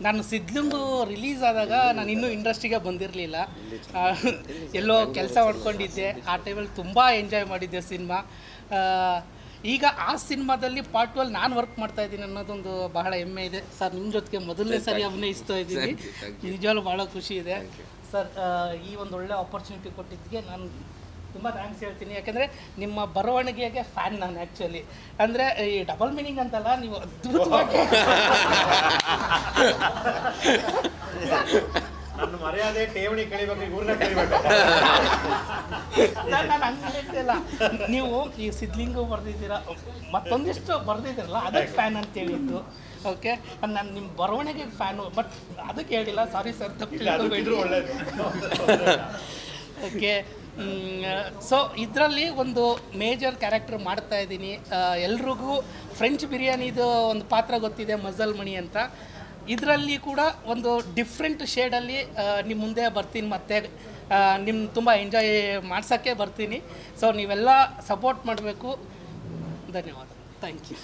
ನಾನು ಸಿದ್ಲಿಂದು ರಿಲೀಸ್ ಆದಾಗ ನಾನು ಇನ್ನೂ ಇಂಡಸ್ಟ್ರಿಗೆ ಬಂದಿರಲಿಲ್ಲ, ಎಲ್ಲೋ ಕೆಲಸ ಮಾಡ್ಕೊಂಡಿದ್ದೆ. ಆ ಟೈಮಲ್ಲಿ ತುಂಬ ಎಂಜಾಯ್ ಮಾಡಿದ್ದೆ ಸಿನಿಮಾ. ಈಗ ಆ ಸಿನಿಮಾದಲ್ಲಿ ಪಾರ್ಟ್ 2 ನಾನು ವರ್ಕ್ ಮಾಡ್ತಾ ಇದ್ದೀನಿ ಅನ್ನೋದೊಂದು ಬಹಳ ಹೆಮ್ಮೆ ಇದೆ ಸರ್. ನಿಮ್ಮ ಜೊತೆಗೆ ಮೊದಲನೇ ಸರಿ ಅಭಿನಯಿಸ್ತಾ ಇದ್ದೀನಿ, ನಿಜವಾಗ್ಲೂ ಭಾಳ ಖುಷಿ ಇದೆ ಸರ್. ಈ ಒಂದು ಒಳ್ಳೆ ಆಪರ್ಚುನಿಟಿ ಕೊಟ್ಟಿದ್ದಕ್ಕೆ ನಾನು ತುಂಬ ಥ್ಯಾಂಕ್ಸ್ ಹೇಳ್ತೀನಿ. ಯಾಕೆಂದರೆ ನಿಮ್ಮ ಬರವಣಿಗೆಗೆ ಫ್ಯಾನ್ ನಾನು ಆ್ಯಕ್ಚುಲಿ. ಅಂದರೆ ಈ ಡಬಲ್ ಮೀನಿಂಗ್ ಅಂತಲ್ಲ, ನೀವು ಅದ್ಭುತವಾಗಿ ನನ್ನ ಮರ್ಯಾದೆ ಠೇವಣಿ ಕಳಿಬೇಕು, ಇವ್ರನ್ನ ಕಳಿಬೇಕು. ನಾನು ಹಂಗೆ ಹೇಳ್ತಿಲ್ಲ, ನೀವು ಈ ಸಿದ್ಲಿಂಗು ಬರೆದಿದ್ದೀರಾ, ಮತ್ತೊಂದಿಷ್ಟು ಬರೆದಿದ್ದೀರಲ್ಲ, ಅದಕ್ಕೆ ಫ್ಯಾನ್ ಅಂತ ಹೇಳಿದ್ದು. ಓಕೆ, ನಾನು ನಿಮ್ಮ ಬರವಣಿಗೆಗೆ ಫ್ಯಾನು, ಬಟ್ ಅದಕ್ಕೆ ಹೇಳಿಲ್ಲ, ಸಾರಿ ಸರ್, ತಪ್ಪು. ಓಕೆ, ಸೊ ಇದರಲ್ಲಿ ಒಂದು ಮೇಜರ್ ಕ್ಯಾರೆಕ್ಟರ್ ಮಾಡ್ತಾ ಇದ್ದೀನಿ. ಎಲ್ರಿಗೂ ಫ್ರೆಂಚ್ ಬಿರಿಯಾನಿದು ಒಂದು ಪಾತ್ರ ಗೊತ್ತಿದೆ, ಮಜಲ್ ಮಣಿ ಅಂತ. ಇದರಲ್ಲಿ ಕೂಡ ಒಂದು ಡಿಫ್ರೆಂಟ್ ಶೇಡಲ್ಲಿ ನಿಮ್ಮ ಮುಂದೆ ಬರ್ತೀನಿ, ಮತ್ತು ನಿಮ್ಮ ತುಂಬ ಎಂಜಾಯ್ ಮಾಡ್ಸೋಕ್ಕೆ ಬರ್ತೀನಿ. ಸೊ ನೀವೆಲ್ಲ ಸಪೋರ್ಟ್ ಮಾಡಬೇಕು. ಧನ್ಯವಾದ. Thank you.